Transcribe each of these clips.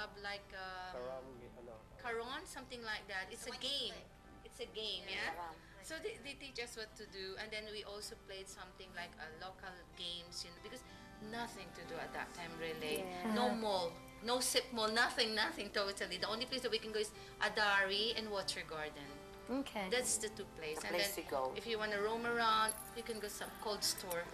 club like Caron, something like that. It's a game. It's a game, yeah? So they teach us what to do, and then we also played something like local games, you know, because nothing to do at that time really. No mall, no sip mall, nothing totally. The only place that we can go is Adari and Water Garden. Okay. That's the two places. The place to go. If you want to roam around, you can go some cold store.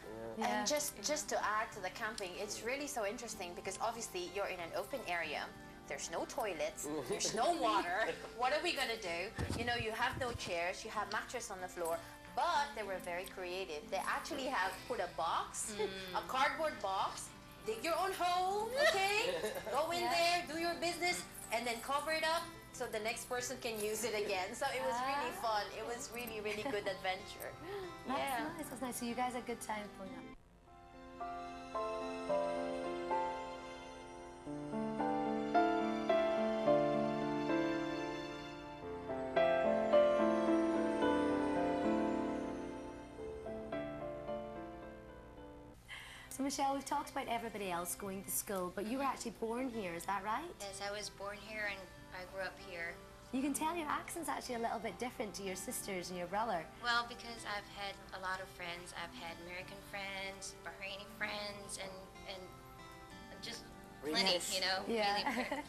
And just to add to the camping, it's really so interesting because obviously you're in an open area. There's no toilets, there's no water. What are we gonna do? You know, you have no chairs, you have mattress on the floor, but they were very creative. They actually have put a box, a cardboard box, dig your own hole, okay? Go in there, do your business, and then cover it up so the next person can use it again. So it was really fun. It was really, really good adventure. That's nice, that's nice. So you guys had a good time pulling up. So Michelle, we've talked about everybody else going to school, but you were actually born here, is that right? Yes, I was born here and I grew up here. You can tell your accent's actually a little bit different to your sisters and your brother. Well, because I've had a lot of friends. I've had American friends, Bahraini friends, and just plenty, you know, really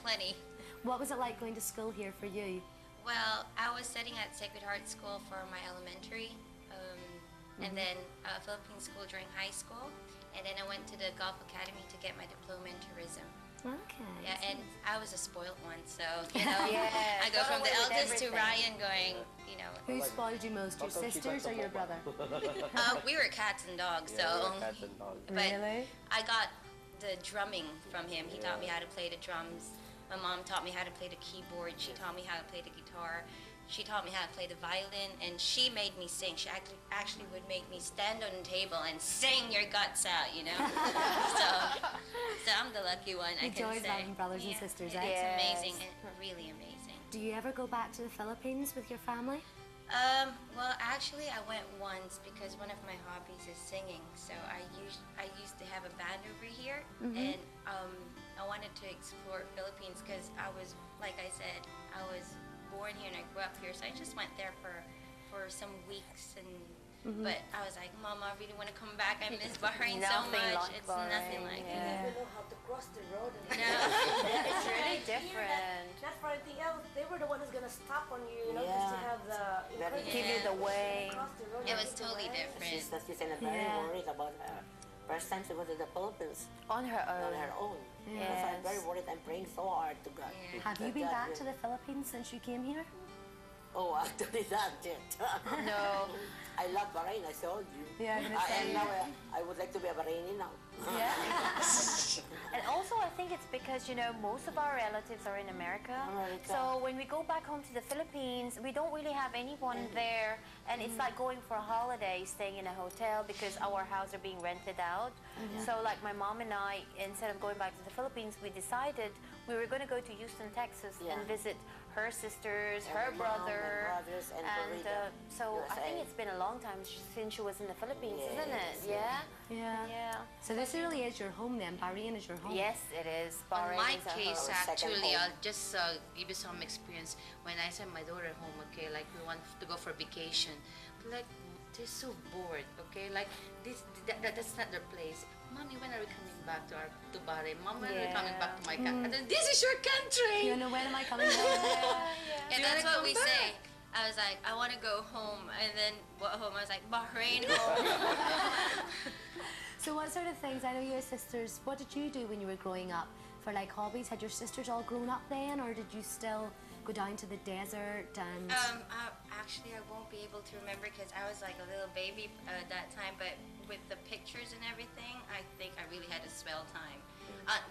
plenty. What was it like going to school here for you? Well, I was studying at Sacred Heart School for my elementary, and then Philippine school during high school, and then I went to the Gulf Academy to get my diploma in tourism. Okay. Yeah, and I was a spoiled one, so, you know, I go from the eldest to Ryan going, you know. Who spoiled you most, your sisters or your brother? We were cats and dogs, so. Cats and dogs. But Really? I got the drumming from him. He taught me how to play the drums. My mom taught me how to play the keyboard. She taught me how to play the guitar. She taught me how to play the violin, and she made me sing. She actually would make me stand on the table and sing your guts out, you know? so I'm the lucky one, I can Enjoys say. having brothers and sisters, eh? It's amazing, really amazing. Do you ever go back to the Philippines with your family? Well, actually, I went once because one of my hobbies is singing. So I used to have a band over here, and I wanted to explore Philippines because I was, like I said, I was born here and I grew up here. So I just went there for some weeks, and but I was like, Mom, I really want to come back. I miss Bahrain so much. It's nothing like it. You don't even know how to cross the road. No. It's really different. Not for anything else. They were the one who's gonna stop on you, you know, just to have the Give you the way. cross the road. It was totally different. She's very worried about her first time to go to the Philippines. On her own. On her own. Yes. So I'm very worried. I'm praying so hard to God. Yeah. Have you been back to the Philippines since you came here? Oh, actually not yet. No. I love Bahrain, I told you. Yeah, I'm gonna say. And now I would like to be a Bahraini now. Yeah. And also I think it's because, you know, most of our relatives are in America. So when we go back home to the Philippines, we don't really have anyone there. And it's like going for a holiday, staying in a hotel because our house are being rented out. So like my mom and I, instead of going back to the Philippines, we decided we were going to go to Houston, Texas and visit her sisters, her brother, brothers, and so I think it's been a long time since she was in the Philippines, isn't it? Yeah. Yeah. So this really is your home then? Bahrain is your home? Yes, it is. On Bahrain my is our case, home. actually, I'll just give you some experience. When I sent my daughter home, okay, like we want to go for vacation, like they're so bored, okay, like that's not their place. Mommy, when are we coming back to Bahrain? Mom, when are we coming back to my country? This is your country. You know, when am I coming back? Yeah, that's what we say. I was like, I want to go home, and then what home? I was like, Bahrain home. So what sort of things, I know your sisters, what did you do when you were growing up for like hobbies? Had your sisters all grown up then, or did you still go down to the desert and... Actually, I won't be able to remember because I was like a little baby at that time, but with the pictures and everything, I think I really had a swell time.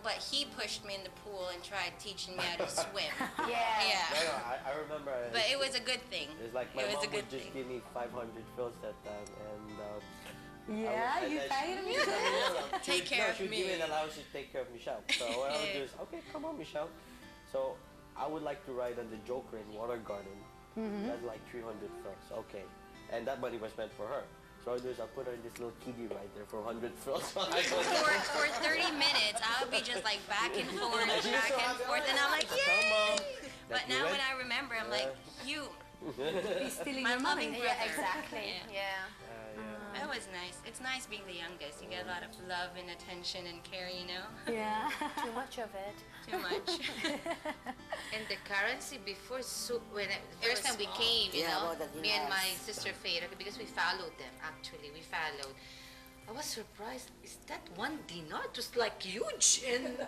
But he pushed me in the pool and tried teaching me how to swim. Yeah. No, I remember. But it was a good thing. It's like my mom would just give me 500 fills that time, and yeah, you paid me. Take care of she would me. give me an allowance to take care of Michelle. So what I would do is, okay, come on, Michelle. So I would like to ride on the Joker in Water Garden. That's like 300 fills. Okay, and that money was meant for her. So I'll do is I'll put her in this little kiddie right there for 100 fills. For 30 minutes, I'll be just like back and forth, and I'm like, yay! But now when I remember, I'm like, you. He's stealing My your money. loving Yeah, brother. exactly. Yeah. Yeah. That was nice. It's nice being the youngest. You get a lot of love and attention and care, you know? Yeah. Too much of it. Too much. And the currency before, so when first time we came, you know, me and my sister Faye, because we followed them. Actually, we followed. I was surprised. Is that 1 dinar? It was like huge. And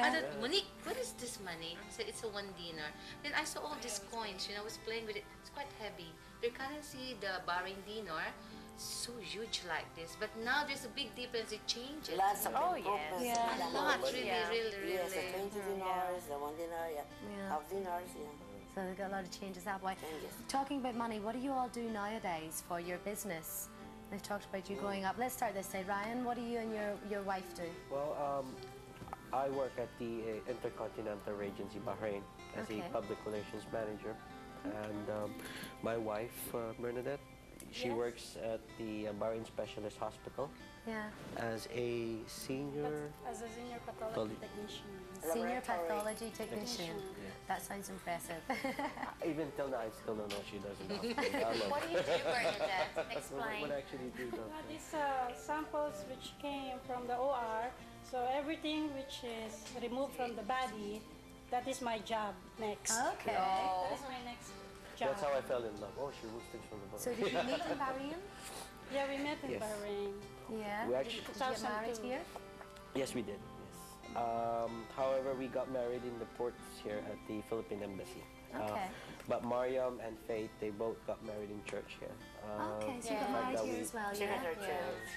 I thought, Monique, what is this money? I said, it's a 1 dinar. Then I saw all these coins. You know, I was playing with it. It's quite heavy. Their currency, the Bahrain dinar, so huge like this. But now there's a big difference. It changes. Lots of yes. Yeah. A lot, really, really. Yes, the 20 dinars, the 1 dinar, half dinars, So they've got a lot of changes that way. Changes. Talking about money, what do you all do nowadays for your business? They've talked about you growing up. Let's start this side. Ryan, what do you and your wife do? Well, I work at the Intercontinental Agency Bahrain as a public relations manager, and my wife Bernadette, she works at the Bahrain Specialist Hospital as a senior As a senior pathology technician. Senior pathology technician. That sounds impressive. Even till now, I still don't know what she does in the hospital. What do you do, Bernadette? Explain. What actually do you These samples which came from the OR, so everything which is removed from the body, that is my job next. Okay. That is my next job. That's how I fell in love. Oh, she moves things from the bottom. So did you meet in Bahrain? Yeah, we met in Yes. Bahrain. Yeah. We Did actually- you get married 2002. here? Yes, we did. Yes. However, we got married in the ports here at the Philippine Embassy. Okay. But Mariam and Faith, they both got married in church here. Okay, so you got yeah. married That here we- as well, She had yeah? her church.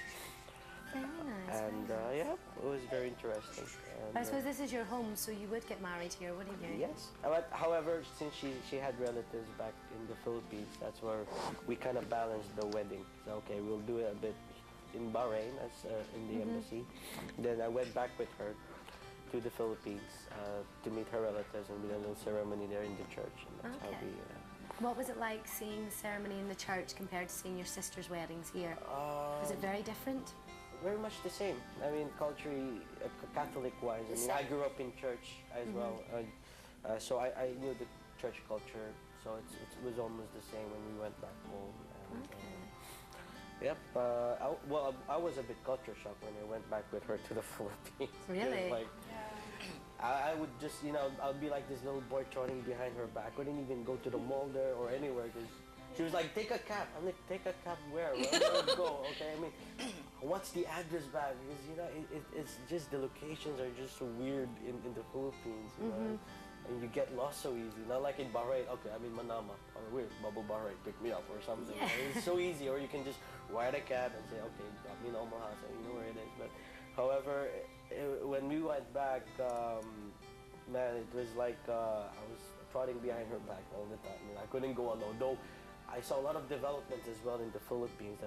Very nice. And yeah, it was very interesting. And, I suppose this is your home, so you would get married here, wouldn't you? yes. But, however, since she had relatives back in the Philippines, that's where we kind of balanced the wedding. So, okay, we'll do it a bit in Bahrain as in the embassy. Then I went back with her to the Philippines to meet her relatives and we did a little ceremony there in the church. And that's how Okay. we... What was it like seeing the ceremony in the church compared to seeing your sister's weddings here? Was it very different? Very much the same. I mean, culturally, Catholic-wise, I mean, I grew up in church as well. So I knew the church culture, so it was almost the same when we went back home. And, yep. I was a bit culture shocked when I went back with her to the Philippines. Really? Like, I would just, you know, I'll be like this little boy trotting behind her back. I didn't even go to the mall there or anywhere because she was like, take a cab. I'm like, take a cab where? Where do I go? Okay, I mean, what's the address back? Because, you know, it's just the locations are just so weird in the Philippines, you know. And you get lost so easy. Not like in Bahrain, okay, I'm in Manama. Oh, weird, Bubble Bahrain, pick me up or something. It's so easy. Or you can just ride a cab and say, okay, drop me in Omaha, so you know where it is. But, however, when we went back, man, it was like I was trotting behind her back all the time. I mean, I couldn't go alone. Though I saw a lot of developments as well in the Philippines.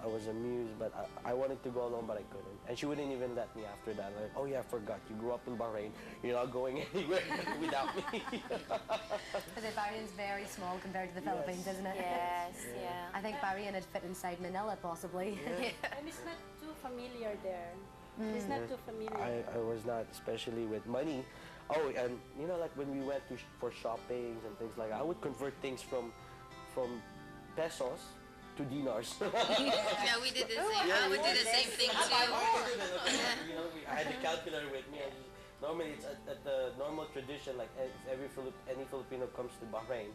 I was amused, but I wanted to go alone, but I couldn't. And she wouldn't even let me after that. Like, oh yeah, I forgot. You grew up in Bahrain. You're not going anywhere without me. Because Bahrain's very small compared to the Philippines, isn't it? Yes, yeah. I think Bahrain would fit inside Manila, possibly. And it's not too familiar there. It's not too familiar. I was not, especially with money. Oh, and you know, like when we went for shoppings and things like that, I would convert things from pesos to dinars. Yeah, we did the same. I would do the same thing too. You know, I had the calculator with me. And normally, it's at the normal tradition, like if any Filipino comes to Bahrain.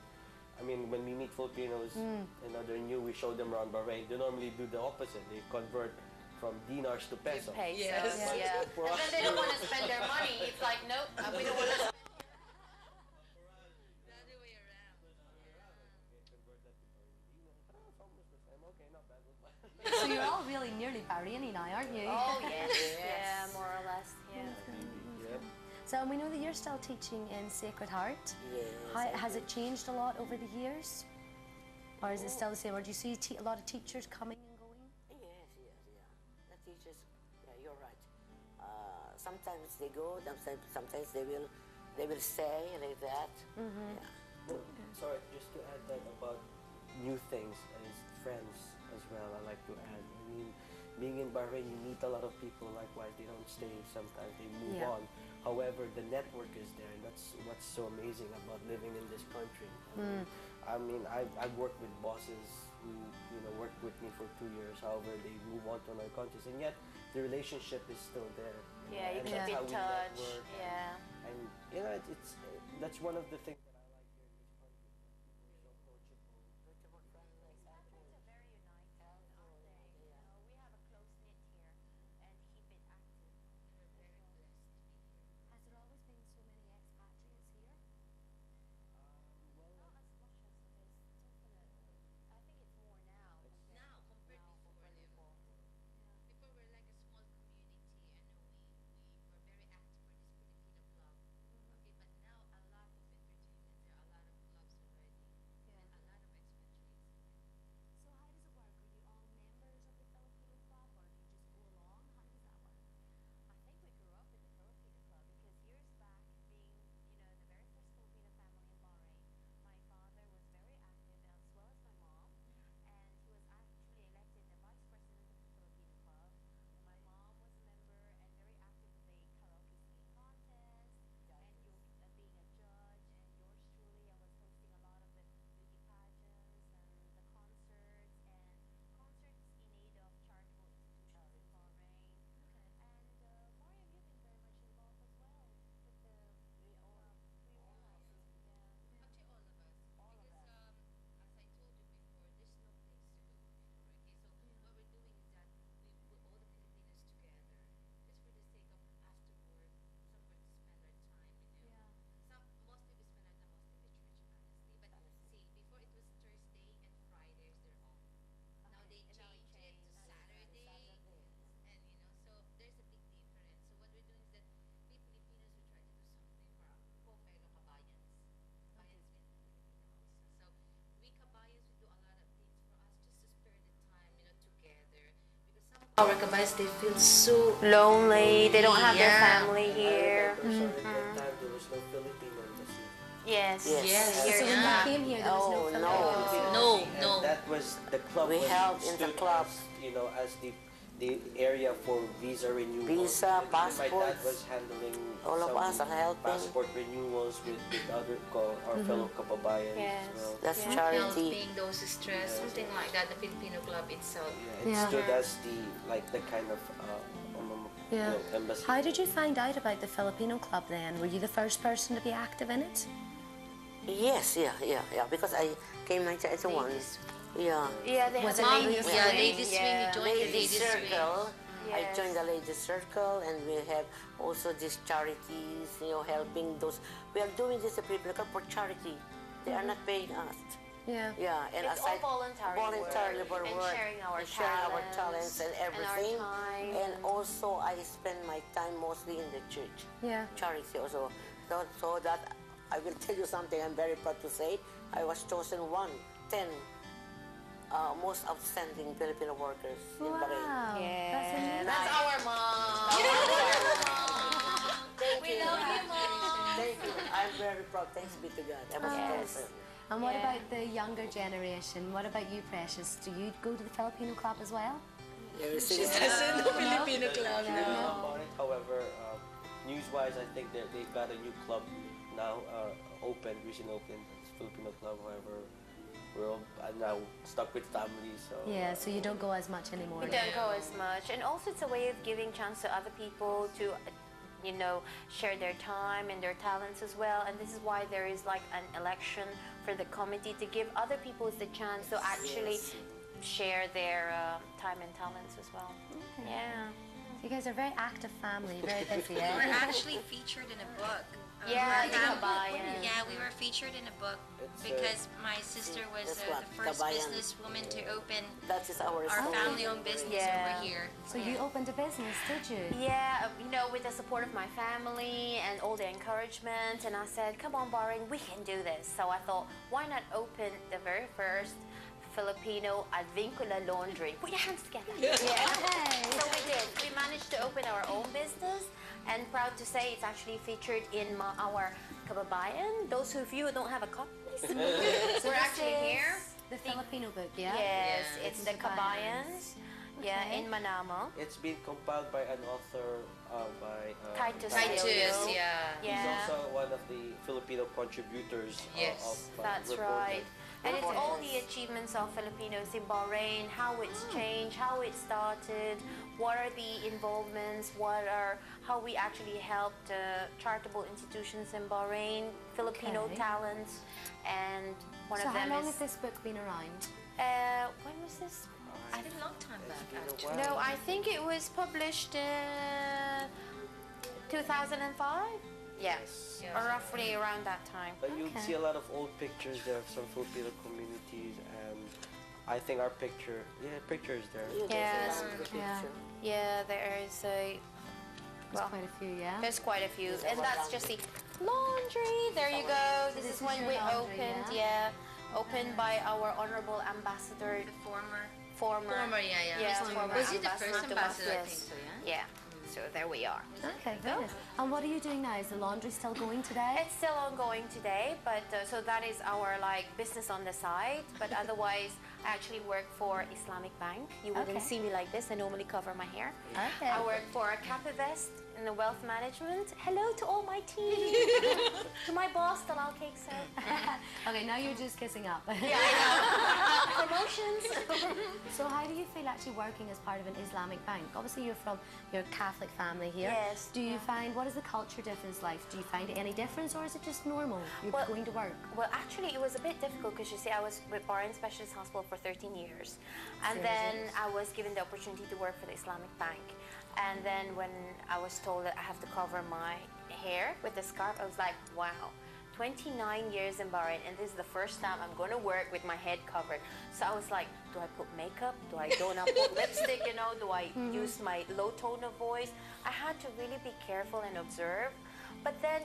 I mean, when we meet Filipinos, you know, they're new, we show them around Bahrain. They normally do the opposite. They convert from dinars to pesos. Pesos, Yes. yeah. For And us, then they don't want to spend their money. It's like, nope, we don't want to. So you're all really nearly Bahraini now, aren't you? Oh, yes. Yeah, more or less, yeah. Yep. So we know that you're still teaching in Sacred Heart. Yes. Has it changed a lot over the years? Or is it still the same? Or do you see a lot of teachers coming and going? Yes. The teachers, yeah, you're right. Sometimes they go, sometimes they will stay like that. Sorry, just to add that about new things as friends. as well, I like to add. I mean, being in Bahrain, you meet a lot of people. Likewise, they don't stay. Sometimes they move on. However, the network is there, and that's what's so amazing about living in this country. I mean, I've worked with bosses who worked with me for 2 years. However, they move on to other countries, and yet the relationship is still there. Yeah, you and keep that's in how we touch. network. Yeah. And it's that's one of the things that I like here in this country. People are so approachable. Has there always been so many expatriates here? Now, compared before, before we're like a small community. We were very active for this Filipino club. Okay, but now a lot of entertainment. There are a lot of clubs already, and a lot of expatriates. So how does it work? Are you all members of the Filipino club, or do you just go along? How does that work? I think we grew up in the Filipino Club because years back, being, the very first Filipino family in Bahrain, my father was very active as well as my mom, and he was actually elected the vice president of the Filipino Club. My mom was a member and very active with the karaoke singing contest, and being a judge, and yours truly, I was hosting a lot of the beauty pageants and the concerts in aid of charitable institutions in Bahrain. And Mariam, you've been very much involved as well with the Actually, all of us. All of Because us. as I told you before, there's no place to go anymore. Okay, so what we're doing is that we put all the Filipinos together, just for the sake of after work, somewhere to spend our time. Mostly we spend our time mostly in the church, honestly. But see, before it was Thursday and Fridays, they're off. Now they changed it to Saturday, and so there's a big difference. So what we're doing is that we Filipinos we try to do something for our fellow kabayans. Kabayans mean Filipino also. So we kabayans we do a lot of things for us just to spare the time, together. Because some of our kabayans they feel so Lonely. They don't have their Yeah. family here. Sorry, that time there was no Filipino embassy. Yes. Yes. So when you came here, there was no Oh, Filipino. No, And no. that was the club. We was held in the stood club. as the area for visa renewal. Visa, My dad passports. was handling All of us are helping. passport renewals with our fellow kababayans. Yes. As well. That's Yeah. charity. Helping those stressed, something like that. The Filipino club itself. Yeah, it Yeah. stood as the kind of embassy. How did you find out about the Filipino club then? Were you the first person to be active in it? Yes, yeah. Because I came 1981. Yeah. Yeah, they Was have it a ladies' ladies' Yeah, swing? ladies swing. You joined the Ladies ladies swing. Circle. I Yes. joined the Ladies Circle, and we have also these charities, helping those. We are doing this for charity. They are not paying us. Yeah. Yeah, and It's all aside voluntary work, and sharing our talents and and our everything. time. And also, I spend my time mostly in the church. Yeah. Charity also. So that I will tell you something I'm very proud to say. I was chosen 10 most outstanding Filipino workers in Bahrain. Wow. Yeah. That's amazing. That's our mom. Thank We you. love you, Mom. Thank you. I'm very proud. Thanks be to God. I was Yes. chosen. And what Yeah. about the younger generation? What about you, Precious? Do you go to the Filipino club as well? She Filipino club. About it. However, news-wise, I think they've got a new club now recently opened. It's Filipino club. However, I'm now stuck with family, so Yeah, so you don't go as much anymore. We don't go as much, and also it's a way of giving chance to other people to, share their time and their talents as well. And this is why there is like an election for the committee to give other people the chance to actually share their time and talents as well. Yeah. You guys are a very active family, very busy, We're eh? actually featured in a book. Yeah, we're the Kabayan. Yeah, we were featured in a book It's, because my sister was that's what, the first Kabayan. businesswoman to open That is our our story. family-owned business Yeah. over here. So you opened a business, did you? Yeah, with the support of my family and all the encouragement, and I said, come on, Bahrain, we can do this. So I thought, why not open the very first Filipino Advincula laundry? Put your hands together. Yeah. So we did. We managed to open our own business, and proud to say it's actually featured in our kababayan. Those of you who don't have a copy, we're actually here. The Filipino book, yeah? Yes, Yeah. it's the Kabayans. Yeah, Okay. in Manamo. It's been compiled by an author by Titus. Titus, Filio. yeah. He's Yeah. also one of the Filipino contributors Yes. of That's Reporter. right. And it's Okay. all the achievements of Filipinos in Bahrain, how it's changed, how it started, what are the involvements, how we actually helped charitable institutions in Bahrain, Filipino Okay. talents, and one So of how them long is. has this book been around? When was this? I think a long time back, been a actually. while. No, I think it was published 2005. Yeah, Yes. or roughly around that time. But you'll Okay. see a lot of old pictures there of some Filipino communities, and I think our picture is there. Yes. Yeah. Yeah, there is a. There's Well, quite a few, yeah? there's quite a few, There's and a that's laundry. just the laundry. There you go. This This is is when your we laundry, opened. Yeah, opened by our honorable ambassador, The former. former. Yeah. Yeah, former Was he the first ambassador to ambassador? I Yes. think so, yeah. Yeah. So there we are. Okay, good. And what are you doing now? Is the laundry still going today? It's still ongoing today, but so that is our like business on the side. But otherwise, I actually work for Islamic Bank. You wouldn't Okay. see me like this. I normally cover my hair. Okay. I work for Capivest in the wealth management. Hello to all my team. To my boss, Dalal Cake Sir. Okay, now you're just kissing up. Yeah, I know. Promotions. So how do you feel actually working as part of an Islamic bank? Obviously you're from your Catholic family here. Yes, Do you yeah. find, what is the culture difference like? Do you find any difference or is it just normal? You're Well- going to work. Well, actually, it was a bit difficult because you see, I was with Bahrain Specialist Hospital for 13 years. And then I was given the opportunity to work for the Islamic Bank. And then when I was told that I have to cover my hair with a scarf, I was like, wow. 29 years in Bahrain, and this is the first time I'm going to work with my head covered. So I was like, do I put makeup? Do I don't put lipstick? You know, do I use my low tone of voice? I had to really be careful and observe. But then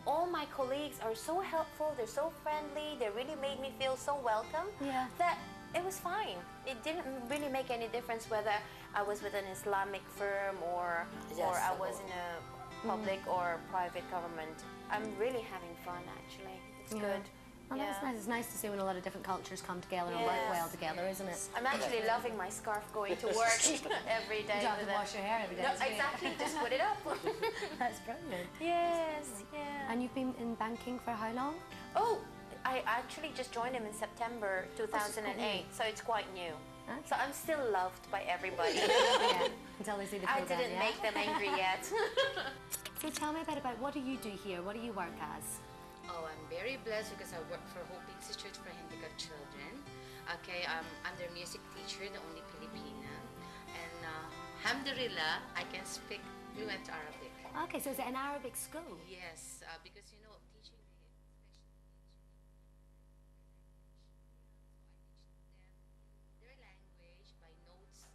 all my colleagues are so helpful, they're so friendly, they really made me feel so welcome Yeah. that it was fine. It didn't really make any difference whether I was with an Islamic firm or Yes, I was in a public or private government. I'm really having fun actually. It's good. Well, that's nice. It's nice to see when a lot of different cultures come together and work Yes. well together, isn't it? I'm actually loving my scarf going to work every day. You don't have with to it. wash your hair every day. No, do you? exactly, just put it up. That's brilliant. Yes, yeah. And you've been in banking for how long? Oh, I actually just joined him in September 2008, so it's quite new. Okay. So I'm still loved by everybody. Yeah, until they see the I program, didn't yeah? make them angry yet. So tell me a bit about what do you do here? What do you work as? Oh, I'm very blessed because I work for Hope Institute for Handicapped Children. Okay, I'm their music teacher, the only Filipina. And alhamdulillah, I can speak fluent Arabic. Okay, so is it an Arabic school? Yes, because you know, teaching the their language by notes,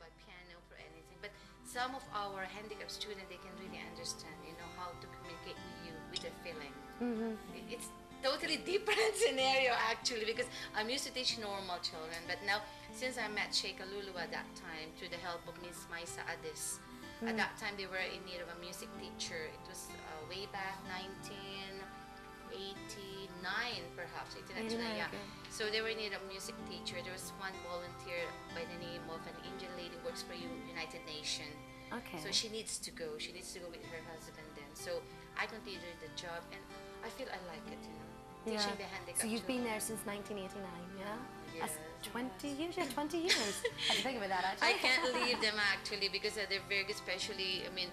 by piano, for anything. But some of our handicapped students, they can really understand, you know, how to communicate with you, with their feeling. It's totally different scenario actually because I'm used to teach normal children, but now since I met Sheikh Lulu at that time through the help of Miss Maisa Adis, at that time they were in need of a music teacher. It was way back 1989 perhaps, 1989, yeah. okay. So they were in need of a music teacher. There was one volunteer by the name of an Indian lady who works for United Nations. Okay. So she needs to go. She needs to go with her husband then. So I continued the job and I feel I like it, you know. Teaching the handicapped So you've been children. there since 1989, yeah? Yes, That's 20 years, yeah, 20 years. I had to think about that actually. I can't leave them actually because they're very good, especially, I mean,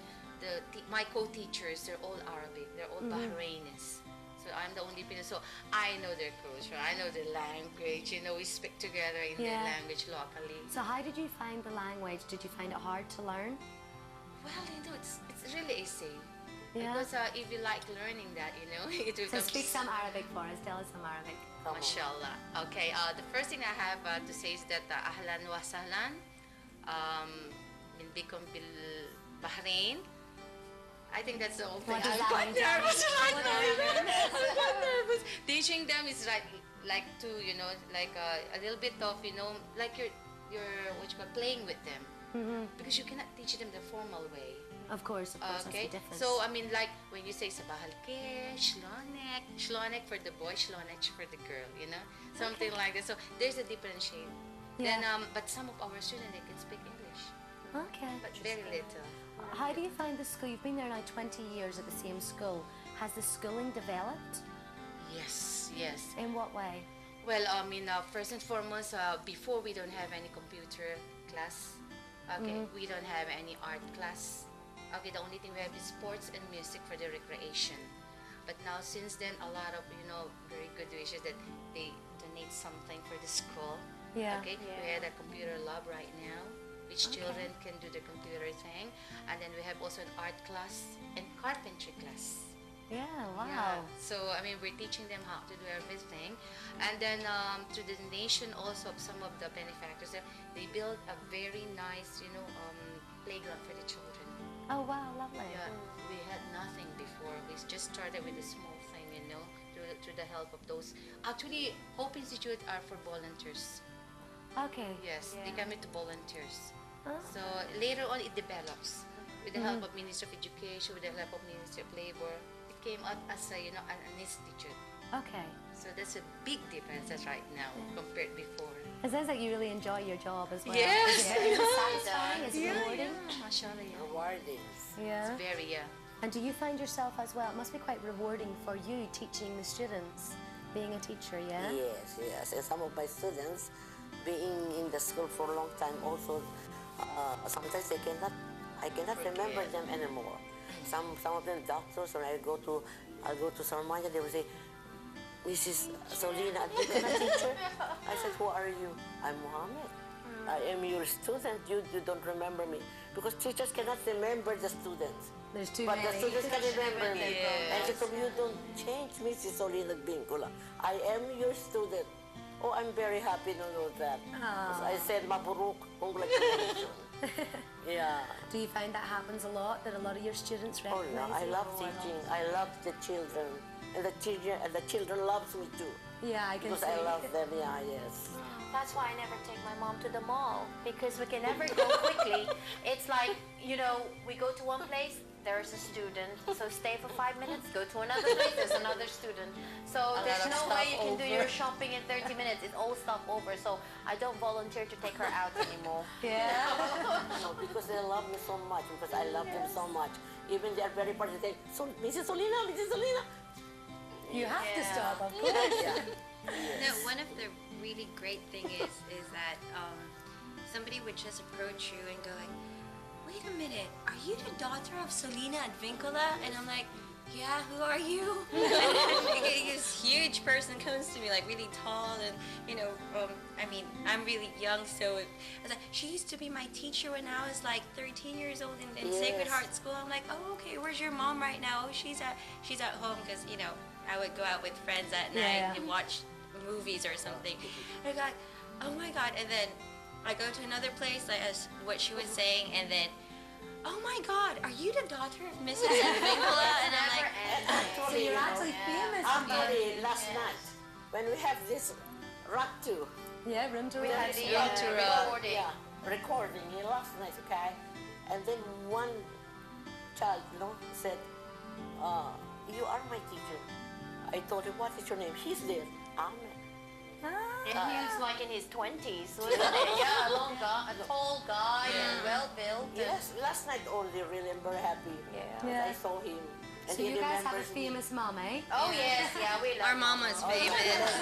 my co-teachers, they're all Arabic. They're all Bahrainis. So I'm the only Filipino. So I know their culture. I know their language. You know, we speak together in their Yeah. language locally. So how did you find the language? Did you find it hard to learn? Well, you know, it's really easy. Yeah. Because if you like learning that, you know, it will So come speak some Arabic for us. Tell us some Arabic. MashaAllah. Okay, the first thing I have to say is that Ahlan wa Sahlan min bikum bil Bahrain. I think that's the whole thing. What does I'm that quite mean? nervous right What now. does that mean? I'm quite nervous. Teaching them is like to, you know, like a little bit of, you know, like you're what you call playing with them. Because you cannot teach them the formal way. Of course, that's Okay, the difference. so I mean, like when you say sabahalke, shlonek for the boy, shlonek for the girl, you know, something like that. So there's a differentiate. Yeah. Then, but some of our students they can speak English, Okay. but very little. How do you find the school? You've been there now 20 years at the same school. Has the schooling developed? Yes, yes. In what way? Well, I mean, first and foremost, before we don't have any computer class. Okay, we don't have any art class. Okay, the only thing we have is sports and music for the recreation. But now, since then, a lot of, very good wishes that they donate something for the school. Yeah. Okay, we had a computer lab right now, which children can do the computer thing. And then we have also an art class and carpentry class. Yeah, wow. Yeah. So, I mean, we're teaching them how to do everything. And then through the donation also of some of the benefactors, they built a very nice, playground for the children. Oh, wow, lovely. Yeah, we had nothing before. We just started with a small thing, through the help of those. Actually, Hope Institute are for volunteers. Okay. Yes, they come into volunteers. Oh. So later on, it develops with the help of Ministry of Education, with the help of Ministry of Labor. It came out as an institute. Okay. So that's a big difference right now compared before. It sounds like you really enjoy your job as well. Yes. Is it satisfying? Is it rewarding? Mashallah, yeah. Rewarding. Yeah. It's very, And do you find yourself as well, it must be quite rewarding for you teaching the students, being a teacher, yeah? Yes, yes. And some of my students, being in the school for a long time, also sometimes I cannot remember them anymore. Some of them doctors. When I go to ceremony, they will say, Mrs. Solina, teacher. I said, who are you? I'm Mohammed. I am your student. You don't remember me. Because teachers cannot remember the students. There's too But many. the students can remember me. Yes. And she told me, you don't change Mrs. Solina Advincula. I am your student. Oh, I'm very happy to know that. So I said, Maburuk, congratulations. Yeah. Do you find that happens a lot, that a lot of your students Oh recognize no, I you? love teaching. I love the children. And the children loves me too. Yeah, I can Because see. I love them, yeah, yes. That's why I never take my mom to the mall, because we can never go quickly. It's like, we go to one place, there's a student, so stay for 5 minutes, go to another place, there's another student. So there's lot of no way you can do your stopover. shopping in 30 minutes. It's all stop over. So I don't volunteer to take her out anymore. Yeah. No, because they love me so much, because I love them so much. Even they are very part, they say, Mrs. Solina, Mrs. Solina. You have to Yeah. stop, of course. No, one of the really great thing is that somebody would just approach you and go like, wait a minute, are you the daughter of Solina Advincula? And I'm like, yeah, who are you? And this huge person comes to me, like really tall, and I'm really young, so I was like, she used to be my teacher when I was like 13 years old in Sacred Yes. Heart School. I'm like, oh, okay, where's your mom right now? Oh, she's at home, because I would go out with friends at night Yeah. and watch movies or something. And I got, oh my God, and then I go to another place, like as what she was saying, and then, oh my God, are you the daughter of Mrs. Advincula? And I'm like, So you're actually famous. Actually, last night, when we have this rock too, Yeah, room to We room. had the recording. recording last night, okay? And then one child, said, you are my teacher. I told him, what is your name? He's there. Ahmed. And he was like in his 20s, wasn't it? Yeah, a tall guy and well built. Yes, last night only, really, I'm very happy. Yeah. I saw him. And So he you guys have a remembers me. famous mom, eh? Oh yes, yeah, we love our mama's famous.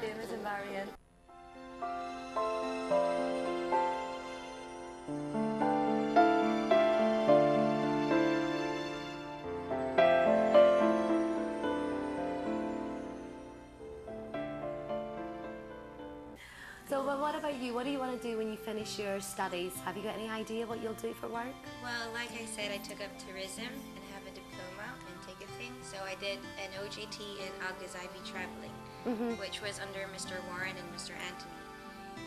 Famous in Marian. So, well, what about you? What do you want to do when you finish your studies? Have you got any idea what you'll do for work? Well, like I said, I took up tourism and have a diploma and ticketing. So I did an OJT in Al Ghazaibi traveling, which was under Mr. Warren and Mr. Anthony.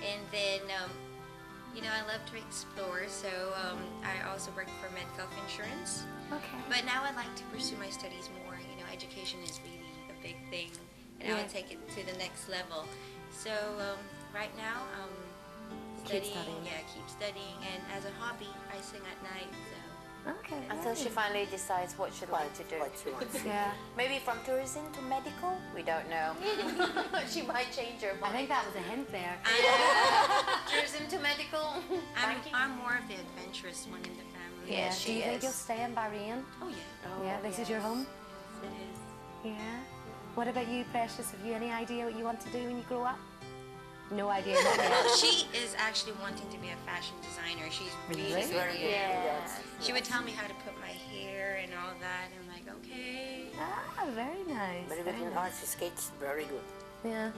And then, I love to explore, so I also worked for Medcalf Insurance. Okay. But now I'd like to pursue my studies more. Education is really a big thing, and I would take it to the next level. So right now, Keep studying. studying. Yeah, keep studying. And as a hobby, I sing at night. So Okay. Until she finally decides what she'd like to do. What she wants. Yeah. Maybe from tourism to medical? We don't know. She might change her I mind. think that was a hint there. Tourism to medical. I'm more of the adventurous one in the family. Yeah. Yes, Do you she think is. you'll stay in Bahrain? Oh yeah. Yeah, this is your home? It is. Yeah. What about you, Precious? Have you any idea what you want to do when you grow up? No idea, not yet. Well, she is actually wanting to be a fashion designer. She's really, Really? really good. Yes. She would tell me how to put my hair and all that. I'm like, okay. Ah, very nice. But Very even nice. art, she skates very good. Yeah.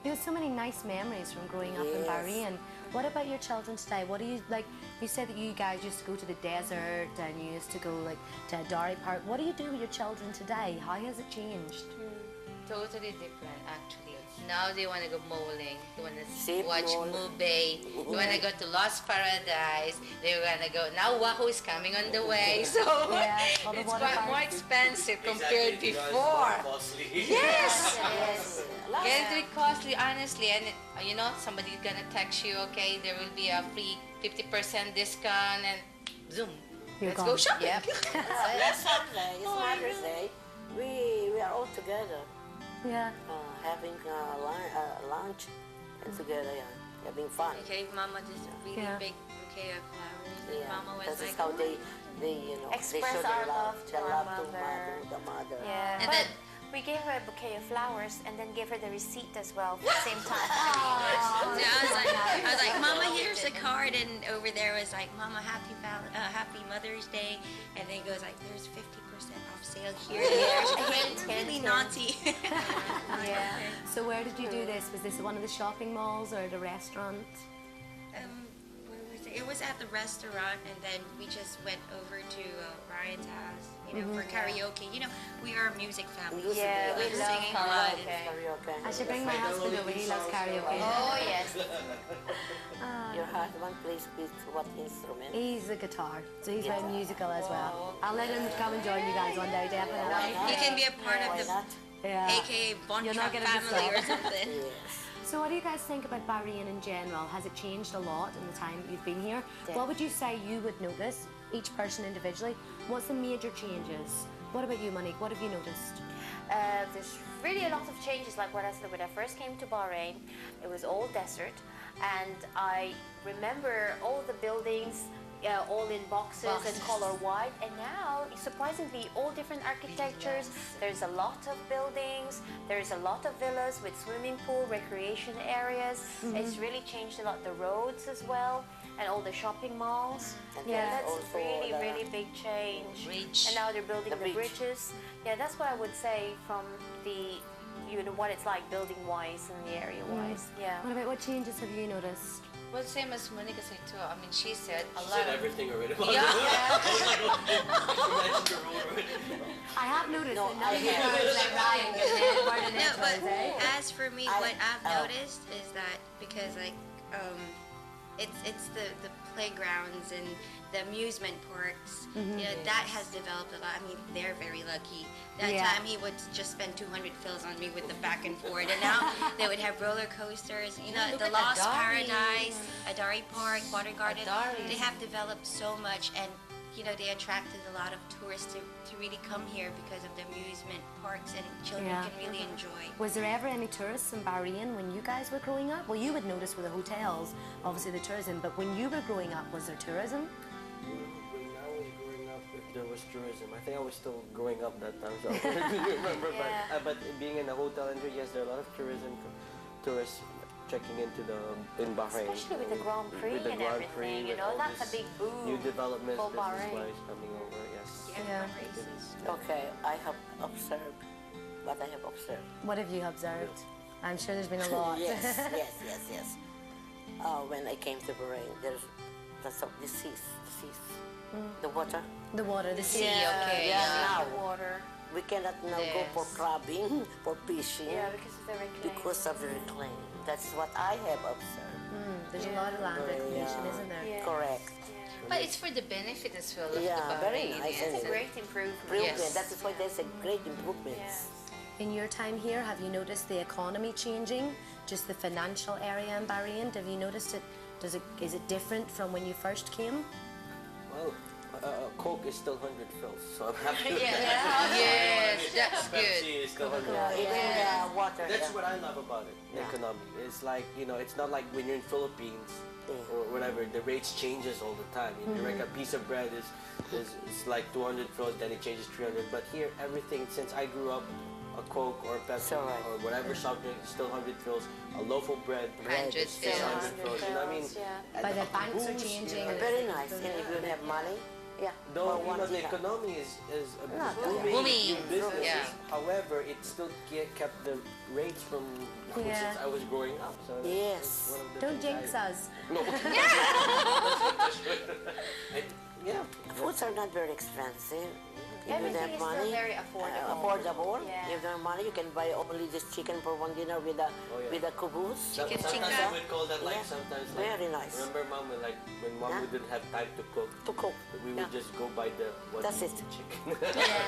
We have so many nice memories from growing up in Yes. Bahrain. What about your children today? What do you like? You said that you guys used to go to the desert and you used to go like to a dairy park. What do you do with your children today? How has it changed? Totally different, actually. Now they want to go bowling. They want to Zip watch roll. movie. They want to go to Lost Paradise. They want to go. Now Wahoo is coming on the way, so Yeah, all the it's water quite more parks. expensive compared before. Yes. Yes. Get it costly, honestly, and you know, somebody's gonna text you, okay, there will be a free 50% discount, and zoom, You're let's gone. go shopping. Yep. Last Sunday, it's Mother's Day. We are all together, Yeah. having lunch and together, yeah, having fun. Okay, Mama just a really Yeah. big bouquet of flowers. And Yeah, Mama was this like, is how they Express show our their love to their our love to mother. the mother. Yeah. And But then- we gave her a bouquet of flowers and then gave her the receipt as well at the same time. Yeah, I was like, Mama, here's a card, and over there was like, Mama, happy Mother's Day, and then it goes like, there's 50% off sale here. It's really naughty. Yeah. So where did you do this? Was this at one of the shopping malls or at a restaurant? Where was it? It was at the restaurant, and then we just went over to Ryan's house, you know, for karaoke. You know, we are a music family. Music, Yeah, we We're love singing a lot. karaoke. Karaoke. I should bring my husband over. He loves karaoke. Oh, yes. Your husband plays with what instrument? He's a guitar, so he's very musical as well. I'll let him come and join you guys one day, definitely. He can be a part Why of the not? Yeah. AKA Bon You're not Trap gonna family or decide. something. Yes. So what do you guys think about Bahrain in general? Has it changed a lot in the time that you've been here? What would you say you would notice, each person individually? What's the major changes? What about you, Monique? What have you noticed? There's really a lot of changes. Like what I said, when I first came to Bahrain, it was all desert, and I remember all the buildings all in boxes and color white, and now surprisingly all different architectures. There's a lot of buildings, there's a lot of villas with swimming pool, recreation areas. It's really changed a lot. The roads as well, and all the shopping malls. And Yeah, then that's also really, the- really big change. Bridge. And now they're building The the bridge. bridges. Yeah, that's what I would say from the, you know, what it's like building wise and the area wise. Yeah. What about what changes have you noticed? Well, same as Monica said too. I mean, she said a She lot said of. everything already. About Yeah. Imagine the road already. I have noticed No, that none of I you have. guys are lying. No, but as for me, I- what I've oh. noticed is that because like it's the playgrounds and the amusement parks, you know, that has developed a lot. I mean, they're very lucky. That Yeah. time he would just spend 200 fills on me with the back and forth, and now they would have roller coasters. You know, Look the at Lost Adari. Paradise, Adari Park, Water Garden. Adari. They have developed so much, and you know, they attracted a lot of tourists to really come here because of the amusement parks, and children Yeah. can really enjoy. Was there ever any tourists in Bahrain when you guys were growing up? Well, you would notice with the hotels, obviously the tourism, but when you were growing up, was there tourism? When I was growing up, if there was tourism, I think I was still growing up that time, so I don't really remember. Yeah. But being in a hotel industry, yes, there are a lot of tourists checking into in Bahrain. Especially with the Grand Prix With the and Grand everything, Prix, you with know, all that's a this big boom new developments, for Bahrain. business-wise coming over. Yes. Yeah. Okay, I have observed what I have observed. What have you observed? I'm sure there's been a lot. yes. When I came to Bahrain, there's the seas, the water. The water, the sea. Okay. Yeah, The now water. we cannot now go for Yes. crabbing, for fishing, Yeah, because of the reclaim. because of the reclaim. That's what I have observed. There's a lot of land reclamation, isn't there? Yeah. Correct. But it's for the benefit as well of Yeah, the very Bahrain. nice, yes. isn't It's a it? great improvement. Improvement. Yes. That is why there's a great improvement. Yeah. In your time here, have you noticed the economy changing? Just the financial area in Bahrain? Have you noticed it? Is it different from when you first came? Well, Coke is still 100 fils, so I'm happy with Yes, that's good. Pepsi is still 100 Yeah, fils. even water. That's what I love about it, the economy. It's like, you know, it's not like when you're in Philippines or whatever, the rates changes all the time. You know, like a piece of bread is like 200 fils, then it changes 300. But here, everything, since I grew up, a Coke or Pepsi or whatever soft drink is still 100 fils. A loaf of bread, 100 is still 100 fils. You know what I mean? And But the banks are booze, changing. you know, Very nice. And if you don't have money, though, for you know, one the lira. economy is Booming. business. Yeah. However, it still kept the rates from since I was growing up. So Yes. one of the Don't things jinx us. No. And, yeah. Foods are not very expensive. If you Everything have is still money, very affordable. affordable. Yeah. If you don't have money, you can buy only this chicken for one dinner with a with a kubus. Sometimes tikka. we would call that like Yeah. sometimes like, Very nice. Remember, Mom, when Mom Yeah. wouldn't have time to cook, To cook. we would just go buy the That's it. chicken.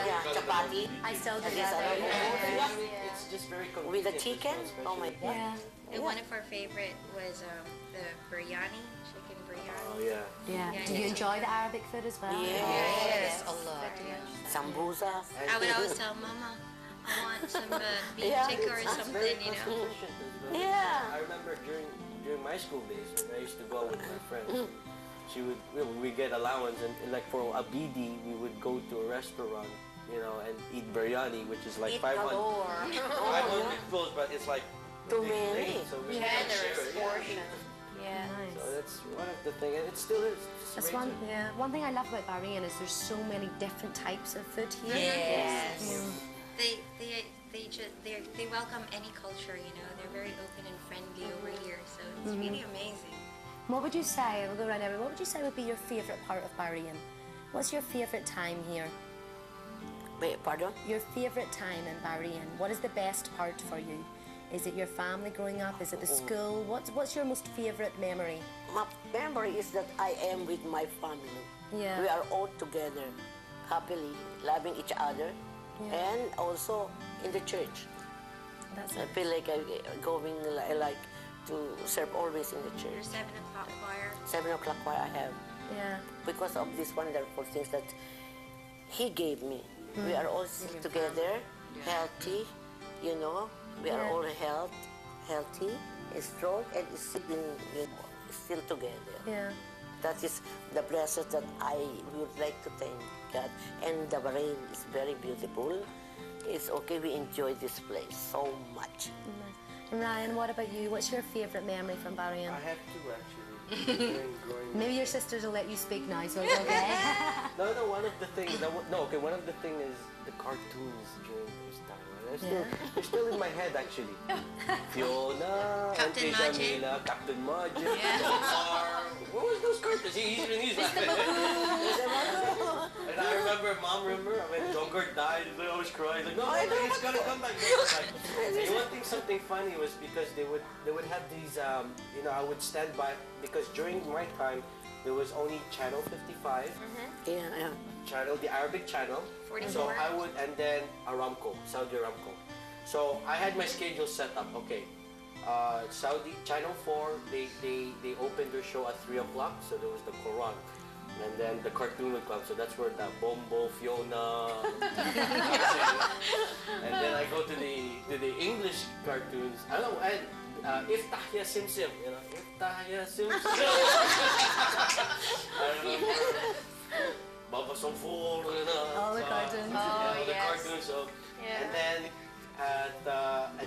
Yeah, chapati. I still do And this that. other one. It's just very convenient. With the chicken? Oh my God. Yeah. And one of our favorite was the biryani, chicken biryani. Oh yeah. Yeah. Yeah, Do you and enjoy the Arabic food as well? Yes, a lot. Sambusa. I would always tell Mama, I want some beef Yeah. tikka or It's something, very you know. cost-efficient as well. Yeah. I remember during my school days when I used to go out with my friends. We get allowance and like for a BD we would go to a restaurant, you know, and eat biryani, which is like 500 fils, but it's like Too big many. plate, so we have to share it. portion. Yeah. So that's one of the things, and it still is. Just That's rates one. it. Yeah. One thing I love about Bahrain is there's so many different types of food here. Yes. They welcome any culture, you know. They're very open and friendly over here, so it's really amazing. What would you say? We'll go around everyone. What would you say would be your favorite part of Bahrain? What's your favorite time here? Wait, pardon? Your favorite time in Bahrain? What is the best part for you? Is it your family growing up? Is it the school? What's your most favorite memory? My memory is that I am with my family. Yeah. We are all together, happily, loving each other, and also in the church. That's I it. feel like I like to serve always in the Your church. 7 o'clock choir. 7 o'clock why I have. Yeah. Because of these wonderful things that He gave me. We are all still together, healthy, you know. We are all healthy, strong, and still together. Yeah. That is the blessing that I would like to thank God. And the Bahrain is very beautiful. It's okay, we enjoy this place so much. Ryan, what about you? What's your favorite memory from Bahrain? I have two actually. growing Maybe your sisters will let you speak now, so it's okay. No, one of the things. One of the things is the cartoons during those time. Right? They're still in my head actually. Fiona, Captain Auntie Majid. Jamila, Captain Majid, Omar. What was those cartoons? He's and I remember, Mom, when Jongor died, they always cried. Like, no, he's gonna come back. And one thing, something funny was because they would have these. You know, I would stand by because during my time there was only channel 55. Yeah. Channel, the Arabic channel. 44. So I would, and then Aramco, Saudi Aramco. So I had my schedule set up. Okay, Saudi Channel 4, they opened their show at 3 o'clock. So there was the Quran, and then the cartoon would come. So that's where the Bombo, Fiona, and then I go to the English cartoons. I don't know, and Iftah Ya Simsim, you know, Iftah Ya Simsim. I remember. Baba Somfor, you know. All the cartoons. Yeah, all the cartoons. So, and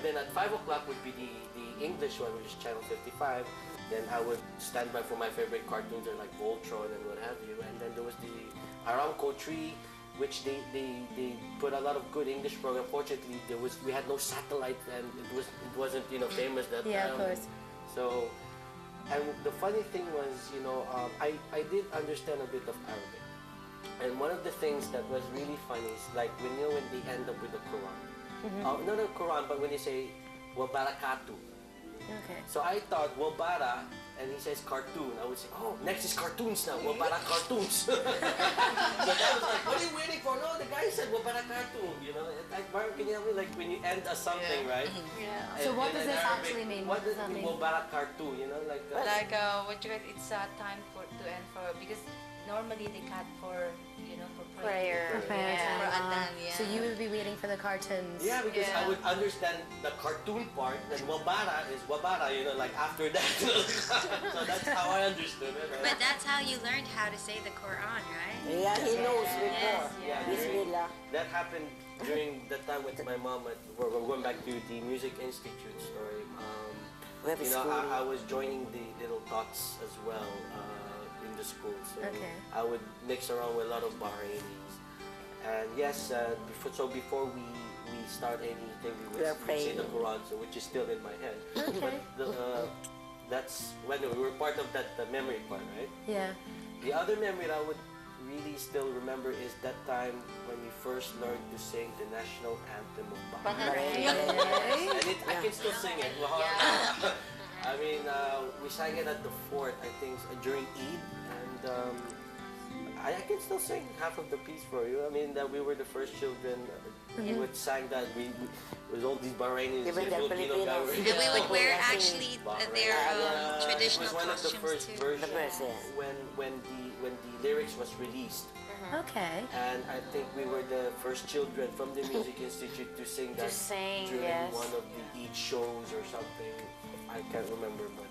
then at 5 o'clock would be the English one, which is channel 55. Then I would stand by for my favorite cartoons, like Voltron and what have you. And then there was the Aramco Tree, which they put a lot of good English program. Fortunately, we had no satellite, and it wasn't famous that time. Yeah, of course. So, and the funny thing was, I did understand a bit of Arabic. And one of the things that was really funny is like when they end up with the Quran. Not the Quran, but when they say wa barakatuh. Okay. So I thought wabara, and he says cartoon. I would say, oh, next is cartoons now. Wabara cartoons. So that was like, what are you waiting for? No, the guy said wabara cartoon. Like, Marian, can you help me? Like when you end a something, right? Yeah. So what does this actually mean? What does that mean? wabara cartoon? Like. What you guys? It's time to end for because normally they cut for, you know, for Prayer. prayer. For prayer time. For Adhan, yeah. So you would be waiting for the cartoons. Yeah, because I would understand the cartoon part, and wabara is wabara, you know, like after that. So that's how I understood it. Right? But that's how you learned how to say the Quran, right? Yeah, he knows before. Yeah, Bismillah. that happened during the time with my mom. We're going back to the Music Institute story. We have a You know, school. I was joining the little tots as well in the school. So Okay. I would mix around with a lot of Bahrainis. And yes, before we start anything, we would say the Quran, so which is still in my head. Okay. But that's when we were part of that memory part, right? Yeah. The other memory that I would really still remember is that time when we first learned to sing the national anthem of Bahrain. And I can still sing it. I mean, we sang it at the fort, I think, during Eid, and I can still sing half of the piece for you. I mean, that we were the first children who had sang that. We with all these Bahrainis, Even the Filipino guys. Filipinos. And we would wear actually their traditional it was one of the costumes first too. versions The first, yes. when the lyrics was released. Okay. And I think we were the first children from the Music Institute to sing that during one of the Eid shows or something. I can't remember, but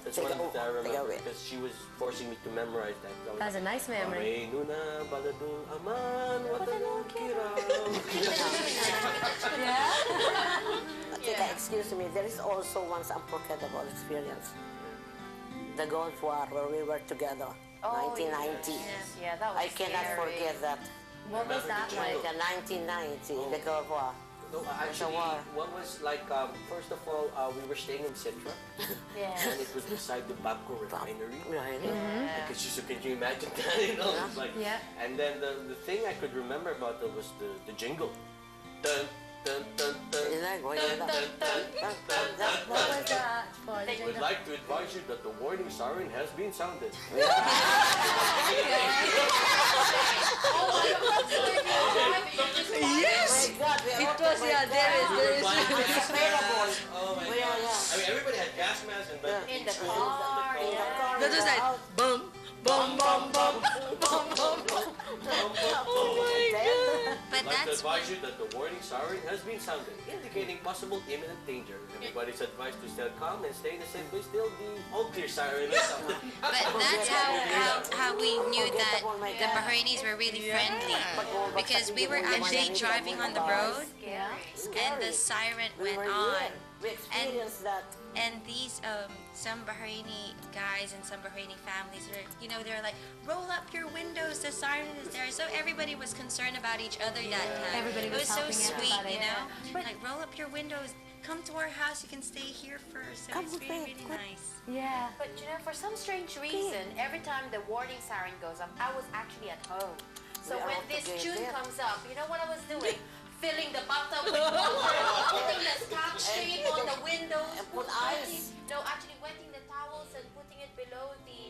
that's one of the that I remember because she was forcing me to memorize that. That's a nice memory. Bahrainuna baladun aman watanun kiram. Excuse me, there is also one unforgettable experience. The Gulf War where we were together, 1990. Yeah, that was I cannot forget that. What was that like? The 1990, the Gulf War. No, actually, what was like, first of all, we were staying in Citra, and it was beside the Babco refinery. Because can you imagine that, you know? It's like, and then the thing I could remember about it was the jingle. Dun, dun, dun, dun, What was that for? I would like to advise you that the warning siren has been sounded. Yes! It was, there is. Oh my God. I mean, everybody had gas masks and In the car, That was like, bum, bum, bum, bum, bum, bum, bum. Oh my God. But I'd like to that's advise you that the warning siren has been sounded, indicating possible imminent danger. Everybody's advised to stay calm and stay in a safe place till the all-clear siren is sounded. But that's how we knew that the Bahrainis were really friendly, because we were actually driving on the road and the siren went on, We experienced that. and these some Bahraini guys and some Bahraini families were, you know, they're like, roll up your windows, the siren is there. So everybody was concerned about each other that time. Everybody It was so helping sweet, everybody, you know, like roll up your windows, come to our house, you can stay here first. So it's really, really nice. Yeah. But you know, for some strange reason, every time the warning siren goes up, I was actually at home. So We are when all this together. tune comes up, you know what I was doing? Filling the bathtub with water, putting the scotch tape on the windows, And put ice. actually wetting the towels and putting it below the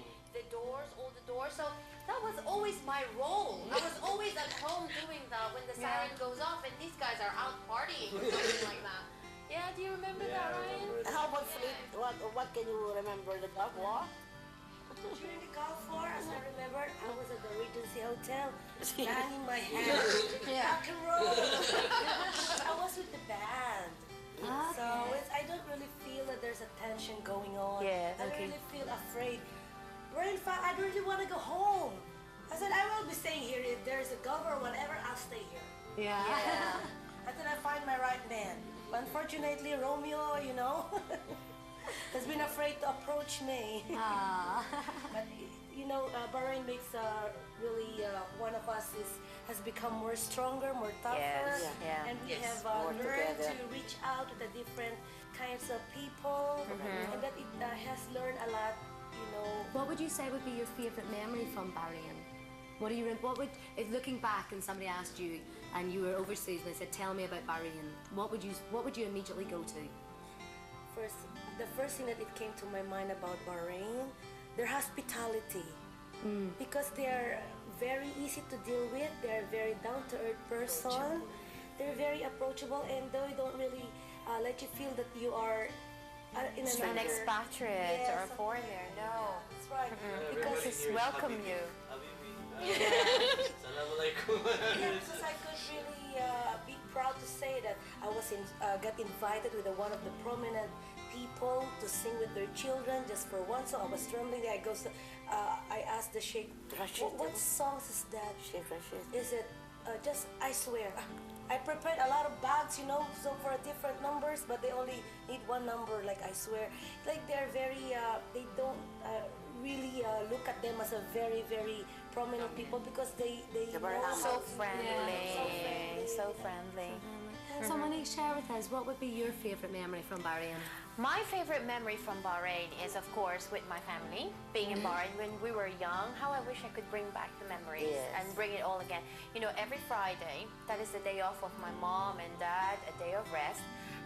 doors, all the doors. So that was always my role. I was always at home doing that when the siren goes off and these guys are out partying or something like that. Yeah, do you remember that, Ryan? And how about Fleet? What can you remember the Gulf War? During the Gulf War, as I remember, I was at the Regency Hotel, banging my head, rock and roll. I was with the band, so I don't really feel that there's a tension going on. I don't really feel afraid. Where in fact, I don't really want to go home. I said, I will be staying here. If there's a Gulf or whatever, I'll stay here. Until I find my right man. But unfortunately, Romeo, you know, has been afraid to approach me. But you know, Bahrain makes really one of us has become more stronger, more tougher, and we have learned to reach out to the different kinds of people, and that it has learned a lot. You know, What would you say would be your favorite memory from Bahrain? If looking back and somebody asked you and you were overseas and they said, tell me about Bahrain, what would you immediately go to? the first thing that it came to my mind about Bahrain, their hospitality, because they're very easy to deal with. They're a very down-to-earth person. They're very approachable, and they don't really let you feel that you are in An another. expatriate or a something foreigner, like that. no. That's right. Because it's welcome you. Yeah, because I could really be proud to say that I was got invited with one of the prominent people to sing with their children just for one song. I was trembling. I asked the sheikh, what songs is that? Sheikh Rashid. Is it just I swear? I prepared a lot of bags, you know, so for different numbers, but they only need one number, like I swear. Like they're very, they don't really look at them as a very, very prominent people because they know So how- friendly, so friendly. So Monique, share with us, what would be your favourite memory from Bahrain? My favorite memory from Bahrain is, of course, with my family. Being in Bahrain when we were young, how I wish I could bring back the memories and bring it all again. You know, every Friday, that is the day off of my mom and dad, a day of rest,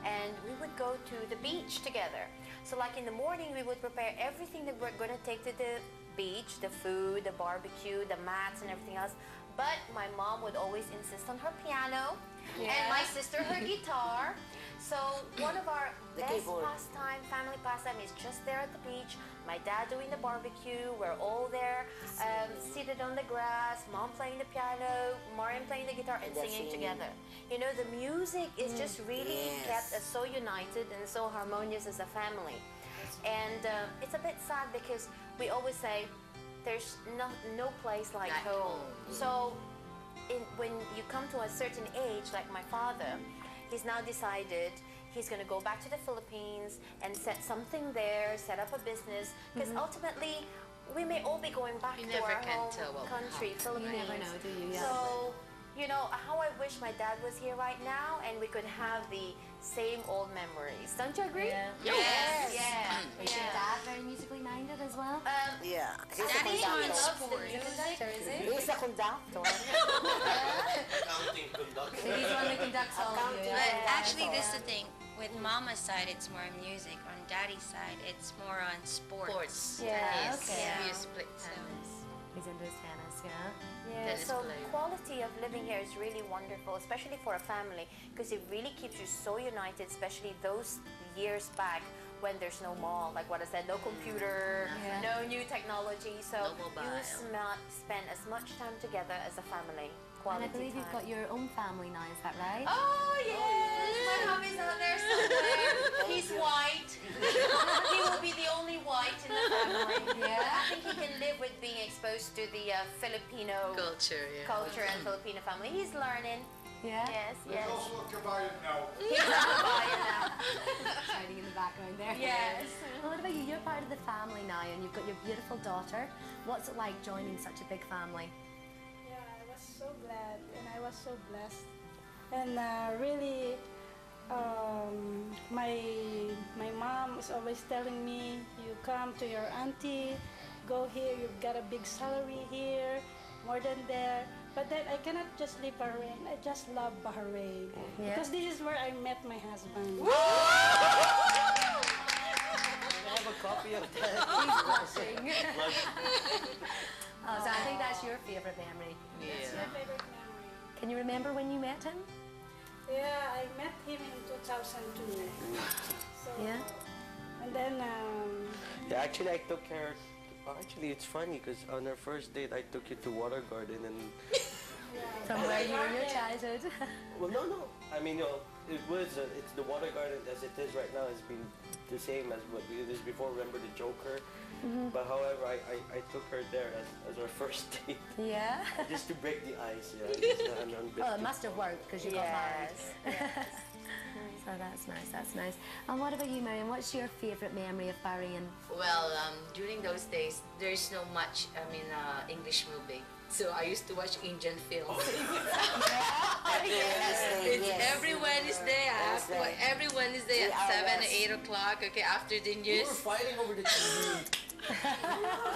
and we would go to the beach together. So like in the morning, we would prepare everything that we're going to take to the beach, the food, the barbecue, the mats and everything else. But my mom would always insist on her piano and my sister her guitar. So one of our best pastime, family pastime is just there at the beach. My dad doing the barbecue. We're all there, seated on the grass. Mom playing the piano, Marian playing the guitar, and singing together. You know, the music is just really kept us so united and so harmonious as a family. And it's a bit sad because we always say there's no place like home. So when you come to a certain age, like my father, he's now decided he's going to go back to the Philippines and set something there, set up a business, because ultimately we may all be going back to our home country, Philippines. You never know, do you? Yeah. So, you know, how I wish my dad was here right now and we could have the same old memories. Don't you agree? Yeah. Yes. Yeah. Is your dad very musically minded as well? Yeah. Daddy loves the music. He's a conductor. Accounting conductor. So he's the one that conducts all of you. But actually, this is the thing. With Mama's side, it's more music. On Daddy's side, it's more on sports. Yeah. Okay. He used to play tennis. He's into his tennis, yeah? Yeah, Tennis so player. quality of living here is really wonderful, especially for a family, because it really keeps you so united, especially those years back when there's no mall, like what I said, no computer, no new technology, so No mobile. you spend as much time together as a family. And I Quality believe you've time. got your own family now, is that right? Oh yes, my hubby's out there somewhere. He's white. He will be the only white in the family. Yeah, I think he can live with being exposed to the Filipino Culture, culture and Filipino family. He's learning. Yeah? Yes, yes. Also a kabayan now. He's a kabayan now. Hiding in the background there. Yes. Well, what about you? You're part of the family now and you've got your beautiful daughter. What's it like joining such a big family? Yeah, I was so glad and I was so blessed. And really, my mom is always telling me, you come to your auntie, go here, you've got a big salary here, more than there. But then I cannot just leave Bahrain. I just love Bahrain. Yeah. Because this is where I met my husband. I have a copy of that. He's blushing. Oh, so I think that's your favourite memory. That's my favorite memory. Can you remember when you met him? Yeah, I met him in 2002. So, Yeah. And then, Yeah, actually, I took her. Actually, it's funny because on our first date, I took you to Water Garden and. From where you were in your childhood. Well, no. I mean, it's the Water Garden as it is right now has been the same as what it is before. Remember the Joker? But however, I took her there as our first date. Yeah. Just to break the ice, yeah. Well, it must have worked because you got married. Yes. So that's nice, that's nice. And what about you, Marian? What's your favourite memory of Bahrain? Well, during those days, there's no much, English movie. So I used to watch Indian films. It's every Wednesday. Every Wednesday at 7 or 8 o'clock. Okay, after the We news. were fighting over the TV.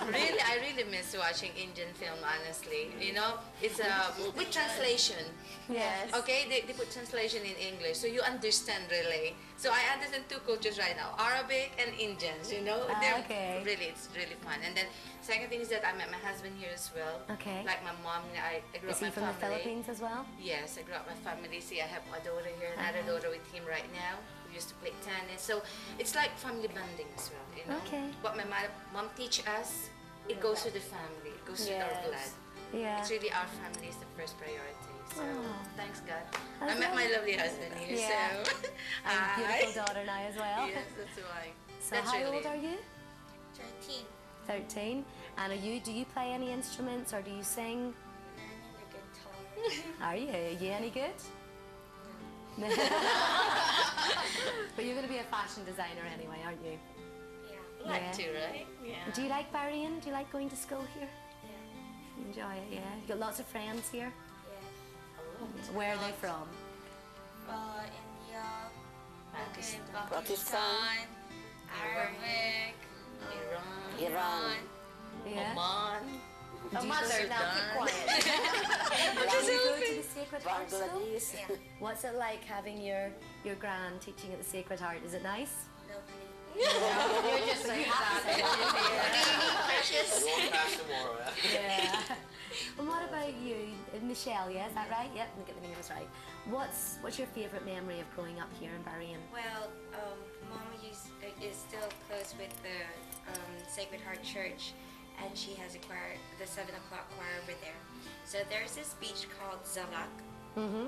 Really, I really miss watching Indian film. Honestly, you know, it's with translation. Yes. Okay, they put translation in English, so you understand really. So I understand two cultures right now, Arabic and Indians, you know. Okay. Really, it's really fun. And then second thing is that I met my husband here as well. Okay. Like my mom, I grew Is up he my from the family. Philippines as well? Yes, I grew up my family. See, I have a daughter here, another daughter with him right now. We used to play tennis. So it's like family bonding as well, you know. Okay. What my mom teach us, it goes to the family. It goes to our blood. Yeah. It's really our family is the first priority. So thanks God. That's I met my nice. lovely husband here. Yeah. So And beautiful daughter now as well. yes, that's why. So That's how really old are you? 13. 13. And do you play any instruments or do you sing? Learning the guitar. Are you any good? But you're going to be a fashion designer anyway, aren't you? Yeah. Like Yeah. to, right? Yeah. Do you like Bahrain? Do you like going to school here? Yeah. Enjoy it, yeah. You got lots of friends here? Yeah. Where are they from? India, Pakistan. Pakistan. Arabic, Iran. Yeah. Oman. Do you Mother, go- now keep quiet. do you go to the Sacred Heart School? Bangladesh. What's it like having your gran teaching at the Sacred Heart? Is it nice? lovely. You're just so happy. Precious. I won't pass tomorrow. Yeah. And what about you, Michelle? Yeah, is that right? Yep, let me get the names right. What's your favourite memory of growing up here in Bahrain? Well, Mama is still close with the Sacred Heart Church, and she has a choir, the 7 o'clock choir over there. So there's this beach called Zalak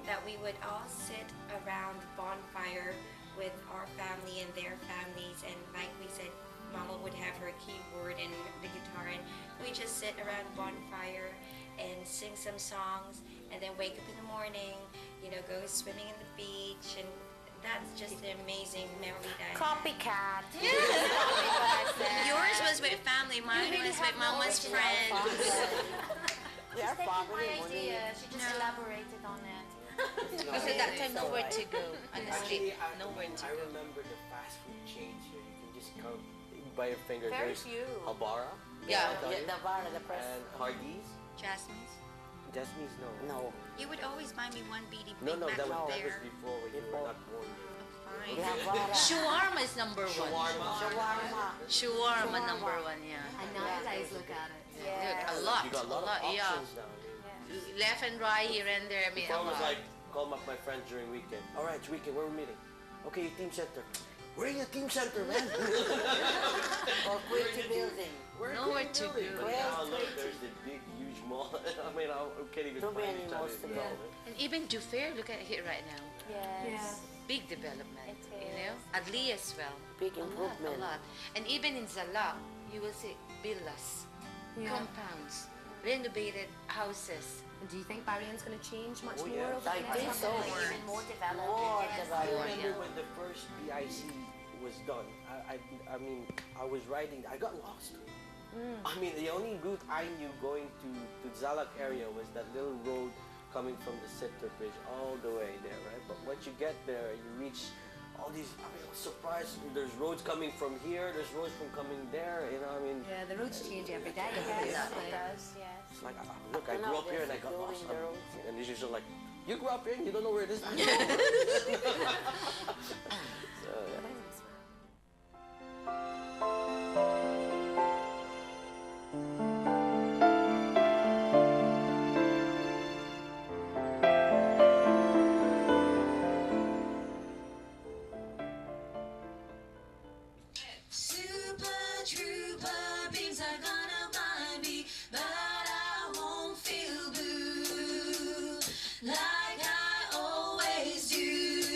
that we would all sit around the bonfire with our family and their families, and like we said, Mama would have her keyboard and the guitar, and we just sit around the bonfire and sing some songs, and then wake up in the morning, you know, go swimming in the beach, and that's just an amazing memory that I have. Copycat. Yours was with family, mine was with Mama's friends. We are family. My only. idea. She just elaborated on it. Because at that time, nowhere to go. Honestly, Actually, nowhere to I go. remember the fast food chains here. You can just count by your finger. Very There's few. Habara. Yeah. Yeah, the bar, the press. And Hardee's. Jasmine's. Jasmine's, no. No. You would always buy me one beady No, Big Mac that from was there. before when you were not born yet. Fine. We have bar. Shawarma is number one. Shawarma. Shawarma number one, yeah. And nowadays, look at it. Look, a lot, You got a lot of yeah. options now. Left and right, here and there. I mean, Before I a was lot. like, call up my friends during weekend. All right, it's weekend. Where are we meeting? Okay, team center. We're in the team center, man. Or Quality Building. We're in Nowhere the to building. go. But now look, there's the big, huge mall. I mean, I can't even Too find many each other. malls to go. And even Dufair, look at it right now. Yes. Big development, It you know. is. Adli as well. Big A improvement. lot. And even in Zalak, you will see villas, compounds, renovated houses. Do you think Bahrain's going to change much Oh, more yes. over I the think next so. couple of years? Even more developed. More Yes. I development. remember when the first BIC was done. I mean, I was riding. I got lost. I mean, the only route I knew going to Zalak area was that little road coming from the Sitter Bridge all the way there, right? But once you get there, you reach all these. I mean, I was surprised. There's roads coming from here. There's roads from coming there. You know, I mean, Yeah, the roads change every day. Yes, Exactly. it does, yes. it's like, look, I grew up here and I got lost. And these are like, you grew up here and you don't know where it is. So, yeah. Super trooper beams are gonna find me, but I won't feel blue like I always do.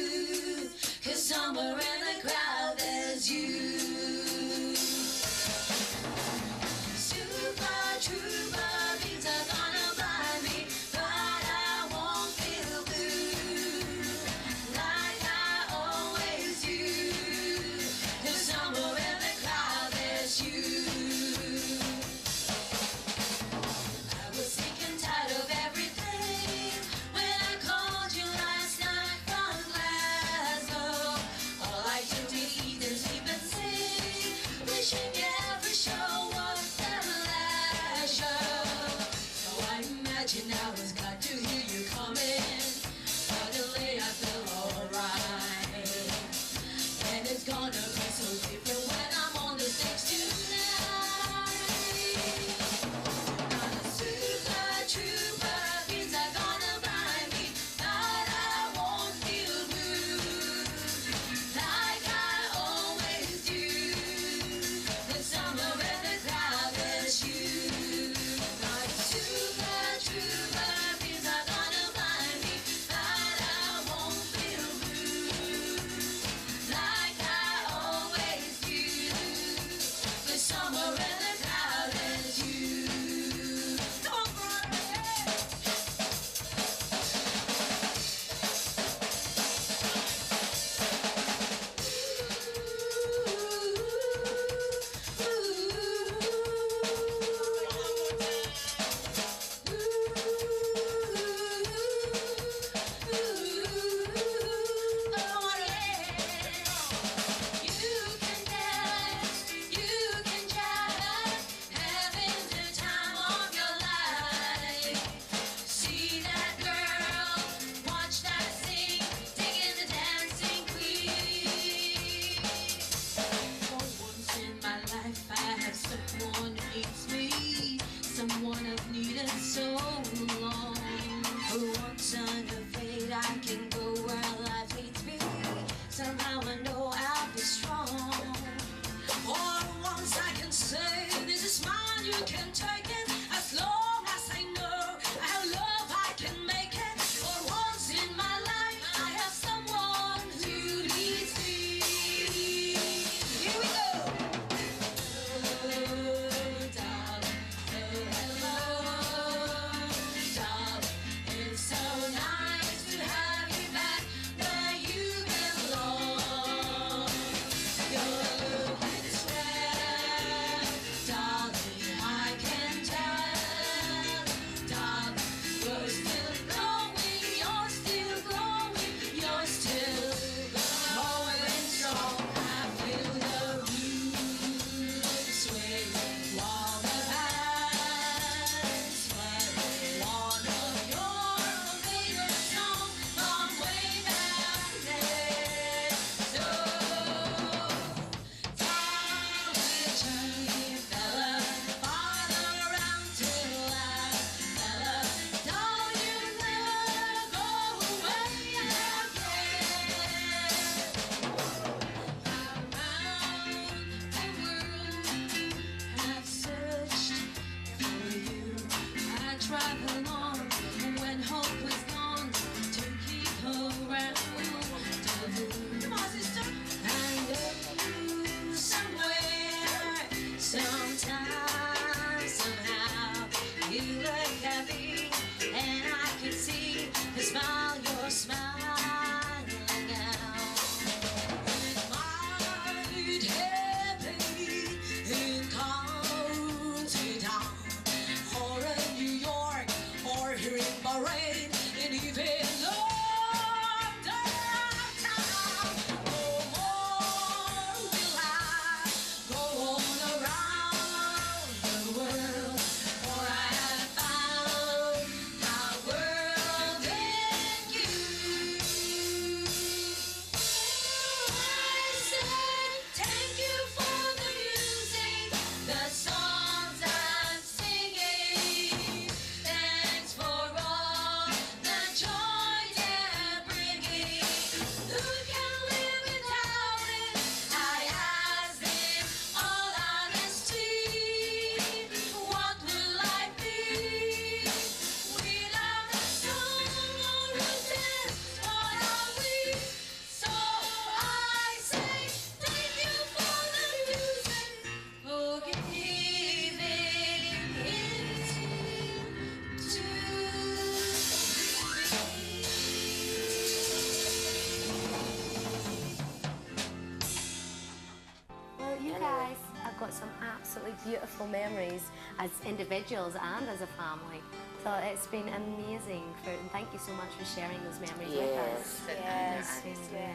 absolutely beautiful memories as individuals and as a family. So it's been amazing, and thank you so much for sharing those memories with us. Yes. It's been great.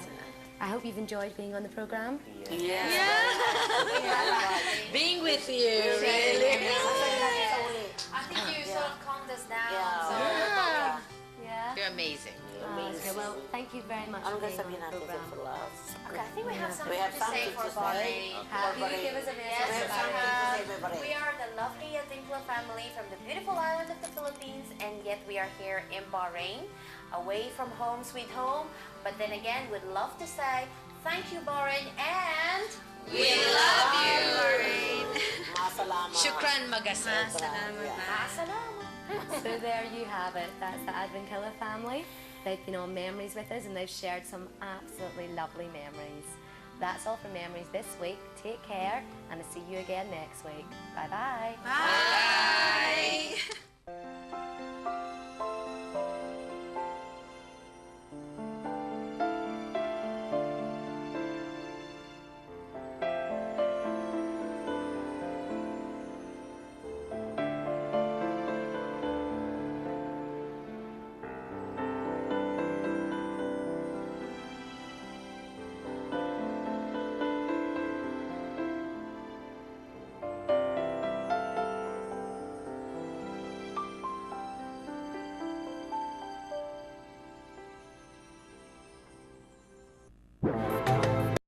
I hope you've enjoyed being on the programme. Being with you, really. I think you sort of calmed us down. Yeah. You're amazing. Okay, well, thank you very much for Anong being on sabihin the natin programme. for last? Okay, I think we have something We have to say something for to say. Bahrain. Can you give us a Yes, message we have about something it? to say, Bahrain. We are the lovely Advincula family from the beautiful island of the Philippines, and yet we are here in Bahrain, away from home, sweet home. But then again, we'd love to say thank you, Bahrain, and We love you, Bahrain. Masalamat. Shukran magasal. Masalama. So there you have it. That's the Advincula family. They've been on memories with us and they've shared some absolutely lovely memories. That's all for memories this week. Take care and I'll see you again next week. Bye-bye. Bye.